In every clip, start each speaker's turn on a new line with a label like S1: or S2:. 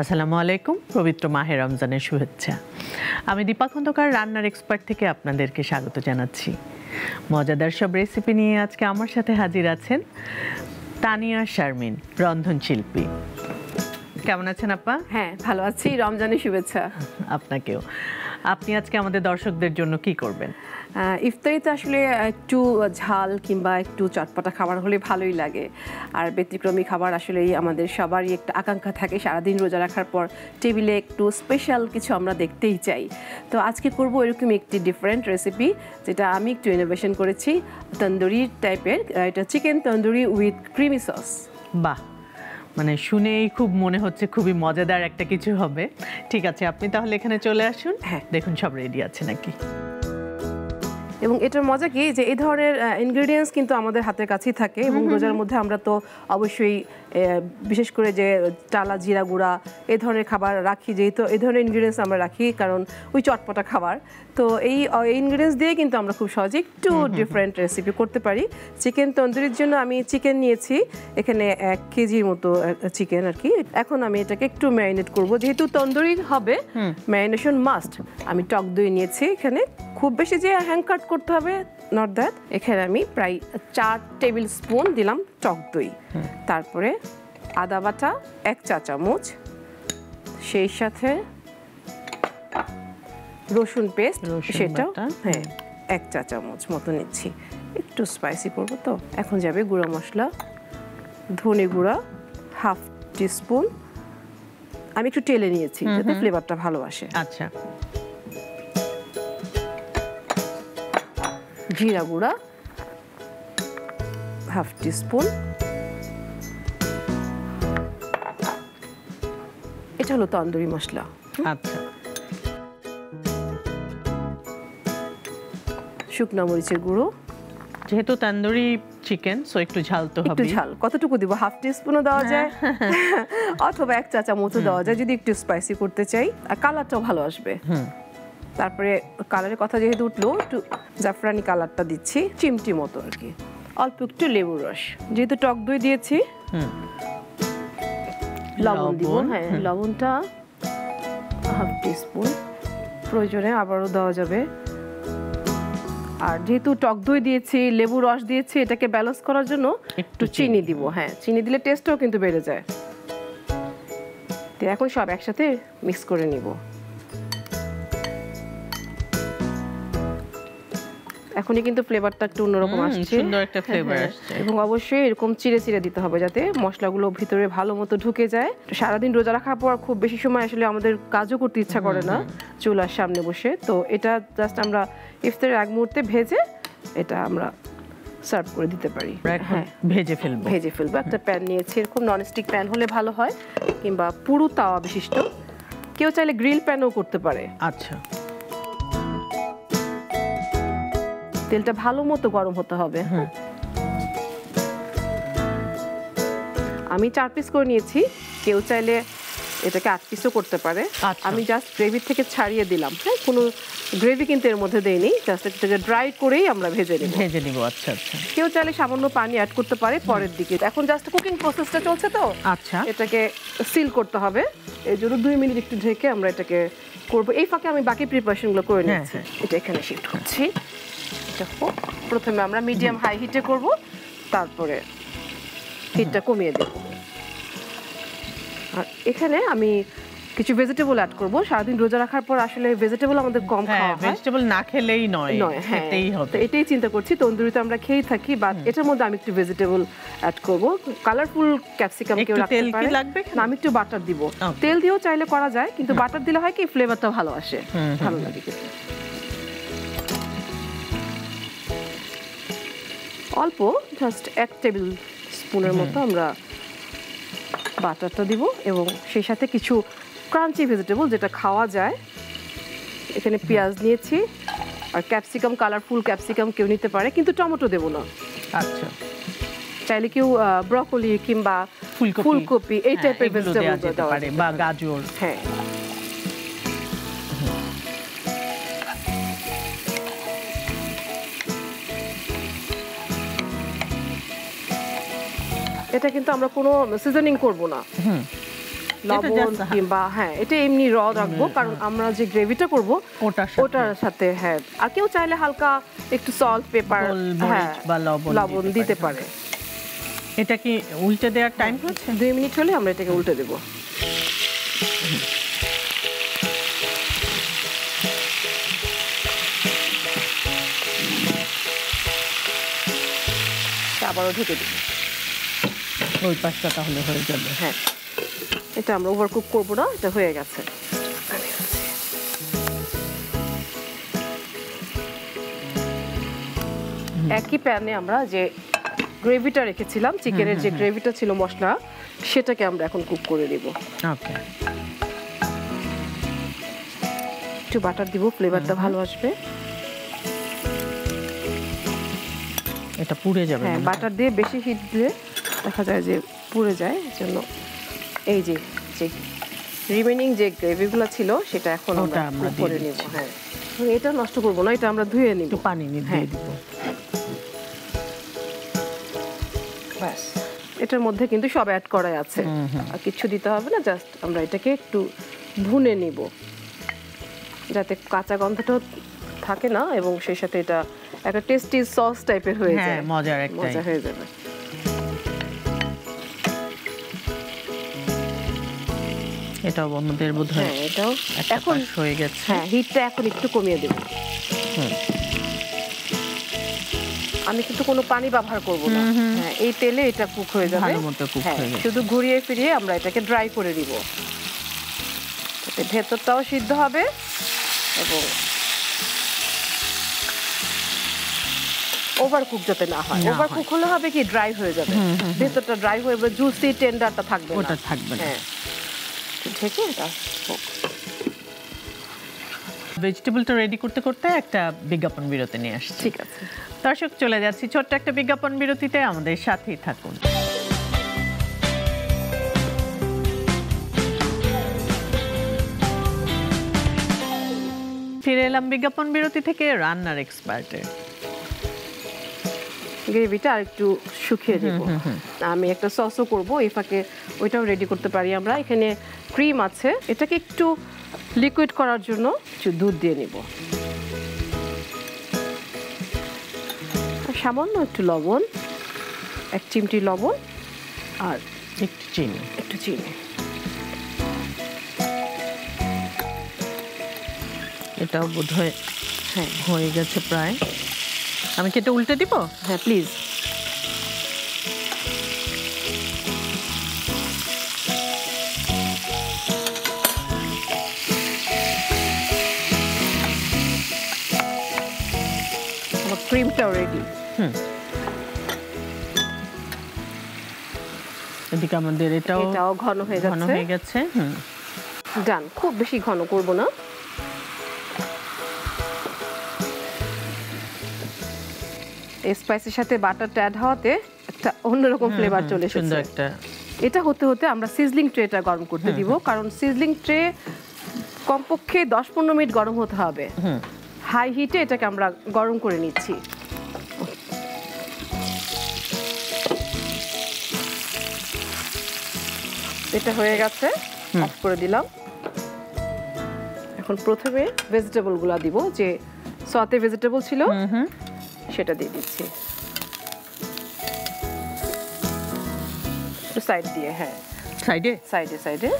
S1: আসসালামু আলাইকুম, পবিত্র মাহে রমজানের শুভেচ্ছা। আমি দীপা খন্দকার রান্নার এক্সপার্ট থেকে আপনাদেরকে স্বাগত জানাচ্ছি। মজাদার সব রেসিপি নিয়ে আজকে আমার সাথে হাজির আছেন তানিয়া শারমিন, রন্ধনশিল্পী। কেমন আছেন আপা?
S2: হ্যাঁ, ভালো আছি। রমজানের শুভেচ্ছা
S1: আপনাকেও। আপনি আজকে আমাদের দর্শকদের জন্য কি করবেন?
S2: ইফতারিতে আসলে একটু ঝাল কিংবা একটু চটপটা খাবার হলে ভালোই লাগে। আর ব্যতিক্রমী খাবার আসলেই আমাদের সবারই একটা আকাঙ্ক্ষা থাকে, সারাদিন রোজা রাখার পর টেবিলে একটু স্পেশাল কিছু আমরা দেখতেই চাই। তো আজকে করব এরকম একটি ডিফারেন্ট রেসিপি, যেটা আমি একটু ইনোভেশন করেছি, তন্দুরি টাইপের। এটা chicken tandoori with creamy sauce.
S1: বাহ, মানে শুনেই খুব মনে হচ্ছে খুবই মজাদার একটা কিছু হবে। ঠিক আছে, আপনি তাহলে এখানে চলে আসুন।
S2: হ্যাঁ,
S1: দেখুন সব রেডি আছে নাকি।
S2: এবং এটার মজা কি যে এই ধরনের ইনগ্রেডিয়েন্টস কিন্তু আমাদের হাতের কাছেই থাকে, এবং রোজার মধ্যে আমরা তো অবশ্যই বিশেষ করে যে টালা জিরা গুঁড়া এই ধরনের খাবার রাখি, যেহেতু এই ধরনের ইনগ্রেডিয়েন্টস আমরা রাখি কারণ ওই চটপটা খাবার। তো এই ইনগ্রেডিয়েন্টস দিয়ে কিন্তু আমরা খুব সহজে একটু ডিফারেন্ট রেসিপি করতে পারি। চিকেন তন্দুরির জন্য আমি চিকেন নিয়েছি এখানে 1 কেজির মতো চিকেন আর কি। এখন আমি এটাকে একটু ম্যারিনেট করব, যেহেতু তন্দুরি হবে ম্যারিনেশন মাস্ট। আমি টক দই নিয়েছি এখানে, খুব বেশি যে হ্যাং কাট করতে হবে নট দ্যাট। এখানে আমি প্রায় 4 টেবিল স্পুন দিলাম টক দই, তারপরে আদা বাটা 1 চা চামচ, সেই সাথে রসুন পেস্ট, সেটাও হ্যাঁ 1 চা চামচ মতো নিচ্ছি। একটু স্পাইসি করবো তো। এখন যাবে গুঁড়া মশলা, ধনে গুঁড়া 1/2 টিস্পুন। আমি একটু টেলে নিয়েছি যাতে ফ্লেভারটা ভালো আসে।
S1: আচ্ছা।
S2: জিরা গুঁড়া 1/2 টিস্পুন। এটা হলো তন্দুরি মশলা।
S1: আচ্ছা।
S2: শুকনো মরিচের গুঁড়ো,
S1: যেহেতু তন্দুরি চিকেন সো একটু ঝাল তো হবে।
S2: একটু ঝাল কতটুকু দিব? 1/2 টিস্পুনও দেওয়া যায় অথবা 1 চা চামচও দেওয়া যায় যদি একটু স্পাইসি করতে চাই, আর কালারটাও ভালো আসবে। তারপরে কালারের কথা যেহেতু উঠলো, একটু জাফরানি কালারটা দিচ্ছি, চিমটি মতো আর কি। অল্প একটু লেবুর রস, যেহেতু টক দই দিয়েছি। লবণ দিব, হ্যাঁ লবণটা 1/2 টিস্পুন, প্রয়োজনে আবারও দেওয়া যাবে। আর যেহেতু টক দই দিয়েছি, লেবু রস দিয়েছি, এটাকে ব্যালেন্স করার জন্য একটু চিনি দিব। হ্যাঁ, চিনি দিলে টেস্টও কিন্তু বেড়ে যায়। তো এখন সব একসাথে মিক্স করে নিব। এখনই কিন্তু ফ্লেভারটা একটু অন্যরকম আসছে,
S1: সুন্দর একটা ফ্লেভার আসছে।
S2: এবং অবশ্যই এরকম চিড়ে চিড়ে দিতে হবে যাতে মশলাগুলো ভিতরে ভালো মতো ঢুকে যায়। সারাদিন রোজা রাখার পর খুব বেশি সময় আসলে আমাদের কাজও করতে ইচ্ছা করে না চুলার সামনে বসে। তো এটা জাস্ট আমরা ইফতারের আগ মুহূর্তে ভেজে এটা আমরা সার্ভ করে দিতে পারি।
S1: হ্যাঁ, ভেজে ফেলবো।
S2: একটা প্যান নিয়েছি, এরকম ননস্টিক প্যান হলে ভালো হয়, কিংবা পুরো তাওয়া বিশিষ্ট। কেউ চাইলে গ্রিল প্যানও করতে পারে।
S1: আচ্ছা।
S2: তেলটা ভালো মতো গরম হতে হবে। আমি 4 পিস করে নিয়েছি, কেউ চাইলে এটাকে 8 পিসও করতে পারে। আমি জাস্ট গ্রেভি থেকে ছাড়িয়ে দিলাম। হ্যাঁ, কোনো গ্রেভি কিন্তু এর মধ্যে দেইনি, জাস্ট এটাকে ড্রাই করেই আমরা ভেজে নিব।
S1: আচ্ছা আচ্ছা।
S2: কেউ চাইলে সামান্য পানি অ্যাড করতে পারে পরের দিকে। এখন জাস্ট কুকিং প্রসেসটা চলছে তো।
S1: আচ্ছা।
S2: এটাকে সিল করতে হবে, এই জন্য 2 মিনিট একটু ঢেকে আমরা এটাকে করব। এই ফাঁকে আমি বাকি প্রিপারেশনগুলো করে নিচ্ছি। এটা এখানে শিফট করছি। দেখো, প্রথমে আমরা মিডিয়াম হাই হিটে করব, তারপরে হিটটা কমিয়ে দেব। আর এখানে আমি কিছু ভেজিটেবল অ্যাড করব। সারাদিন রোজা রাখার পর আসলে ভেজিটেবল আমাদের কম খাওয়া হয়।
S1: ভেজিটেবল না খেলেই নয়, খেতেই হবে।
S2: তো এটাই চিন্তা করছি, তন্দুরিতে আমরা খেয়েই থাকি, বাট এটার মধ্যে আমি একটু ভেজিটেবল অ্যাড করব। কালারফুল ক্যাপসিকাম কেউ রাখতে পারে। না, আমি একটু বাটার দিব। তেল দিয়েও চাইলে করা যায়, কিন্তু বাটার দিলে হয় কি ফ্লেভারটা ভালো আসে, ভালো লাগে খেতে। অল্প জাস্ট 1 টেবিল স্পুনের মতো আমরা বাটারটা দিব, এবং সেই সাথে কিছু ক্রাঞ্চি ভেজিটেবল যেটা খাওয়া যায়। এখানে পেঁয়াজ নিয়েছি, আর ক্যাপসিকাম, কালারফুল ক্যাপসিকাম কেউ নিতে পারে, কিন্তু টমেটো দেব না।
S1: আচ্ছা।
S2: চাইলে কেউ ব্রকলি কিংবা ফুলকপি এই টাইপের ভেজিটেবল দিতে পারে,
S1: বা গাজর।
S2: হ্যাঁ, এটা কিন্তু আমরা কোনো সিজনিং করব না। লবণ কিংবা এটা এমনি রাখবো, কারণ আমরা যে গ্রেভিটা করব ওটার সাথে আর কেউ চাইলে হালকা একটু সল্ট পেপার
S1: বা
S2: লবণ দিতে পারে।
S1: এটা কি উল্টে দেওয়ার টাইম হচ্ছে?
S2: 2 মিনিট হলে আমরা এটাকে উল্টে দেব। আবারও ঢেকে দিব।
S1: ওই পাশটা তাহলে হয়ে যাবে।
S2: এটা আমরা ওভারকুক করবো না, এটা হয়ে গেছে। একই প্যানে আমরা যে গ্রেভিটা রেখেছিলাম, চিকেনের যে গ্রেভিটা ছিল মশলা, সেটাকে আমরা এখন কুক করে দিব।
S1: ওকে,
S2: একটু বাটার দিব, ফ্লেভারটা ভালো আসবে।
S1: এটা পুড়ে যাবে।
S2: বাটার দিয়ে বেশি হিট দিলে দেখা যায় যে পুড়ে যায়, এজন্য এই যে রিমেনিং যে গ্রেভিগুলো ছিল সেটা এখন আমরা কুক করে নেব। এটা নষ্ট করব না, এটা আমরা ধুয়ে নিব,
S1: একটু পানি দিয়ে দিব।
S2: ব্যাস, এটার মধ্যে কিন্তু সব অ্যাড করা আছে, আর কিছু দিতে হবে না, জাস্ট আমরা এটাকে একটু ভুনে নিব যাতে কাঁচা গন্ধটা থাকে না, এবং সেই সাথে এটা একটা টেস্টি সস টাইপের হয়ে যায়, মজা হয়ে যাবে।
S1: এটাও আমাদের বোধহয়
S2: এটাও
S1: এখন হয়ে গেছে।
S2: হিটটা এখন একটু কমিয়ে দেব। আমি কিন্তু কোনো পানি ব্যবহার করব না, এই তেলে এটা কুক হয়ে যাবে
S1: ভালোমতো কুক হয়ে যাবে।
S2: শুধু ঘুরিয়ে ফিরিয়ে আমরা এটাকে ড্রাই করে দিব, এতে ভেতরটাও সিদ্ধ হবে এবং ওভারকুক যাতে না হয়। ওভারকুক হলে হবে কি, ড্রাই হয়ে যাবে, ভেতরটা ড্রাই হয়ে যাবে, জুসি টেন্ডারটা থাকবে না,
S1: ওটা থাকবে না।
S2: ঢেকে এটা
S1: ভেজিটেবলটা রেডি করতে করতে একটা বিজ্ঞাপন বিরতি নিয়ে আসছি।
S2: ঠিক আছে
S1: দর্শক, চলে যাচ্ছি ছোট্ট একটা বিজ্ঞাপন বিরতিতে, আমাদের সাথেই থাকুন। ফিরে এলাম বিজ্ঞাপন বিরতি থেকে রান্নার এক্সপার্টে।
S2: গ্রেভিটা আর একটু শুকিয়ে দেব। আমি একটা সসও করব, এই ফাঁকে ওইটাও রেডি করতে পারি আমরা। এখানে ক্রিম আছে, এটাকে একটু লিকুইড করার জন্য একটু দুধ দিয়ে নিব, সামান্য একটু লবণ, 1 চিমটি লবণ আর
S1: একটু চিনি। এটাও বোধহয় হয়ে গেছে প্রায়। আমি কি এটা উল্টে দিব?
S2: প্লিজ। আমার ক্রিমটাও রেডি।
S1: এদিকে আমাদের এটাও
S2: ঘন হয়ে
S1: গেছে।
S2: ডান, খুব বেশি ঘন করব না। স্পাইসের সাথে বাটারটা অ্যাড হওয়াতে একটা অন্যরকম ফ্লেভার চলে এসেছে। এটা হতে হতে আমরা সিজলিং ট্রেটা গরম করতে দিব, কারণ সিজলিং ট্রে কমপক্ষে 10-15 মিনিট গরম হতে হবে। হাই হিটে এটাকে আমরা গরম করে নিচ্ছি। এটা হয়ে গেছে, অফ করে দিলাম। এখন প্রথমে ভেজিটেবলগুলো দিব, যে সতে ভেজিটেবল ছিল সেটা দিয়ে দিচ্ছি সাইড দিয়ে। সাইডে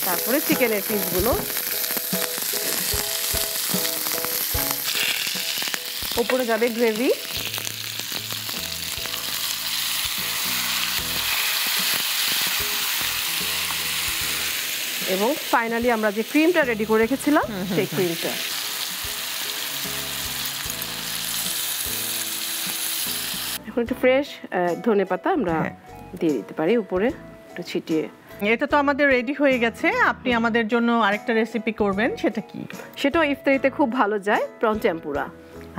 S2: তারপরে চিকেনের পিসগুলো, উপরে যাবে গ্রেভি, এবং ফাইনালি আমরা যে ক্রিমটা রেডি করে রেখেছিলাম সেই ক্রিমটা। এখন একটু ফ্রেশ ধনেপাতা আমরা দিয়ে দিতে পারি উপরে একটু ছিটিয়ে।
S1: এটা তো আমাদের রেডি হয়ে গেছে, আপনি আমাদের জন্য আরেকটা রেসিপি করবেন, সেটা কি?
S2: সেটাও ইফতারিতে খুব ভালো যায়, প্রন টেম্পুরা।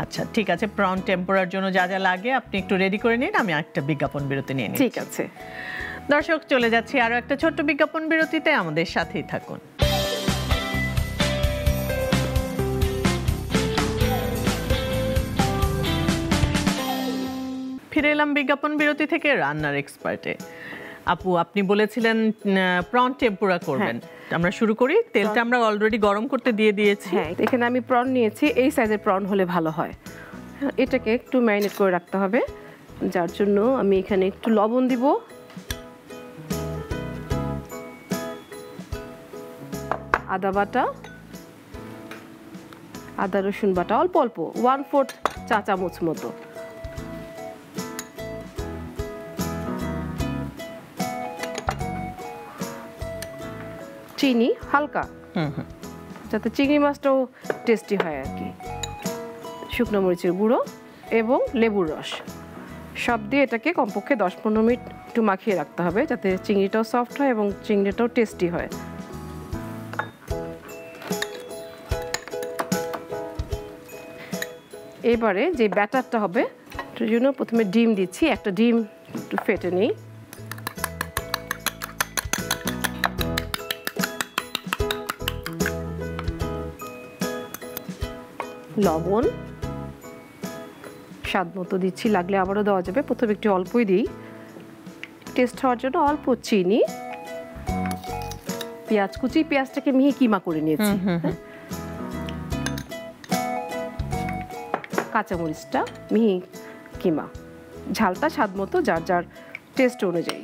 S1: আচ্ছা ঠিক আছে, প্রন টেম্পুরার জন্য যা যা লাগে আপনি একটু রেডি করে নিন, আমি আরেকটা বিজ্ঞাপন বিরতি নিয়ে নিই।
S2: ঠিক আছে
S1: দর্শক, চলে যাচ্ছি আরো একটা ছোট্ট বিজ্ঞাপন বিরতিতে, আমাদের সাথেই থাকুন। ফিরে এলাম বিজ্ঞাপন বিরতি থেকে রান্নার এক্সপার্টে। আপু, আপনি বলেছিলেন প্রন টেম্পুরা করবেন। আমরা শুরু করি। তেলটা আমরা অলরেডি গরম করতে দিয়ে দিয়েছি।
S2: হ্যাঁ, এখানে আমি প্রন নিয়েছি, এই সাইজের প্রন হলে ভালো হয়। এটাকে একটু ম্যারিনেট করে রাখতে হবে, যার জন্য আমি এখানে একটু লবণ দিব, আদা বাটা, আদা রসুন বাটা অল্প অল্প 1/4 চা চামচ মতো, চিনি হালকা যাতে চিংড়ি মাছটাও টেস্টি হয় আর কি, শুকনো মরিচের গুঁড়ো এবং লেবুর রস সব দিয়ে এটাকে কমপক্ষে 10-15 মিনিট একটু মাখিয়ে রাখতে হবে, যাতে চিংড়িটাও সফট হয় এবং চিংড়িটাও টেস্টি হয়। এবারে যে ব্যাটারটা হবে তার জন্য প্রথমে ডিম দিচ্ছি, একটা ডিম একটু ফেটে নিই, লবণ স্বাদ মতো দিচ্ছি, লাগলে আবারও দেওয়া যাবে, প্রথমে একটু অল্পই দিই টেস্ট হওয়ার জন্য, অল্প চিনি, পেঁয়াজ কুচি, পেঁয়াজটাকে মিহি কিমা করে নিয়েছি, কাঁচামরিচটা মিহি কিমা, ঝালটা স্বাদ মতো যার যার টেস্ট অনুযায়ী।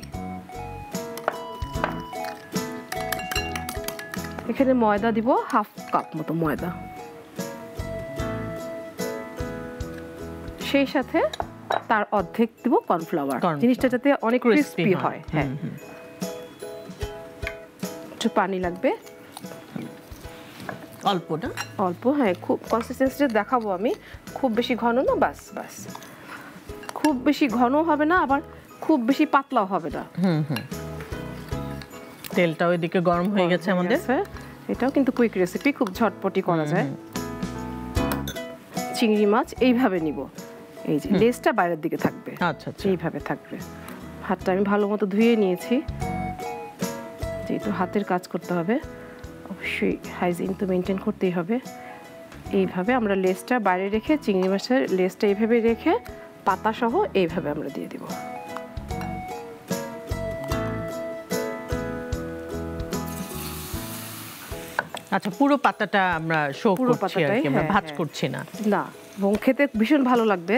S2: এখানে ময়দা দিব 1/2 কাপ মতো ময়দা, সেই সাথে তার অর্ধেক দিব কর্নফ্লাওয়ার, জিনিসটা যাতে অনেক ক্রিস্পি হয়। হ্যাঁ, একটু পানি লাগবে
S1: অল্প না,
S2: অল্প। হ্যাঁ, খুব কনসিস্টেন্সি দেখাবো আমি, খুব বেশি ঘন না, বাস বাস, খুব বেশি ঘন হবে না আবার খুব বেশি পাতলাও হবে না।
S1: তেলটা ওইদিকে গরম হয়ে গেছে আমাদের।
S2: এটাও কিন্তু কুইক রেসিপি, খুব ঝটপটি করা যায়। চিংড়ি মাছ এইভাবে নিব, এই যে লেজটা বাইরের দিকে থাকবে,
S1: আচ্ছা
S2: এইভাবে থাকবে। হাতটা আমি ভালো মতো ধুয়ে নিয়েছি, যেহেতু হাতের কাজ করতে হবে অবশ্যই হাইজিন তো মেনটেন করতেই হবে। এইভাবে আমরা লেজটা বাইরে রেখে, চিংড়ি মাছের লেজটা এইভাবে রেখে পাতা সহ এইভাবে আমরা দিয়ে দিব।
S1: আচ্ছা, পুরো পাতাটা আমরা শো করছি আর কি, আমরা ভাজ করছি না।
S2: না, এবং খেতে ভীষণ ভালো লাগবে,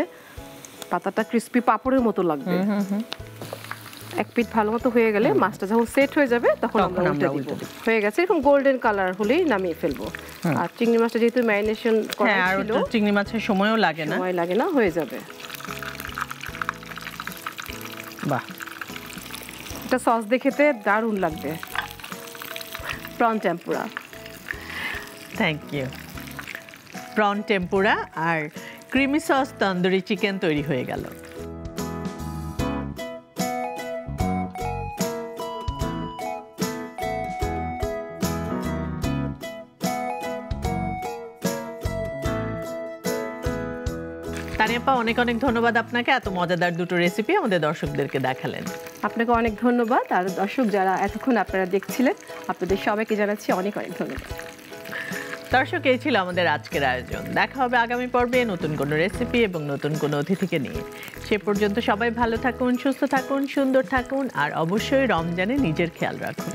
S2: পাতাটা ক্রিস্পি পাপড়ের মতো লাগবে। এক পিঠ ভালো মতো হয়ে গেলে মাছটা যখন সেট হয়ে যাবে তখন আমরা উল্টে দিব। হয়ে গেছে, এরকম গোল্ডেন কালার হলেই নামিয়ে ফেলবো। আর চিংড়ি মাছটা যেহেতু ম্যারিনেশন করা ছিল,
S1: আর চিংড়ি মাছের সময়ও লাগে না,
S2: সময় লাগে না, হয়ে যাবে।
S1: বাহ,
S2: এটা সস দিয়ে খেতে দারুণ লাগবে। Prawn tempura.
S1: Thank you. Prawn tempura আর ক্রিমি সস তন্দুরি চিকেন তৈরি হয়ে গেল। তানিয়াপা, অনেক অনেক ধন্যবাদ আপনাকে, এত মজাদার দুটো রেসিপি আমাদের দর্শকদেরকে দেখালেন।
S2: আপনাকে অনেক ধন্যবাদ, আর দর্শক যারা এতক্ষণ আপনারা দেখছিলেন আপনাদের সবাইকে জানাচ্ছি অনেক অনেক ধন্যবাদ।
S1: দর্শক, এই ছিল আমাদের আজকের আয়োজন। দেখা হবে আগামী পর্বে নতুন কোনো রেসিপি এবং নতুন কোনো অতিথিকে নিয়ে। সে পর্যন্ত সবাই ভালো থাকুন, সুস্থ থাকুন, সুন্দর থাকুন, আর অবশ্যই রমজানে নিজের খেয়াল রাখুন।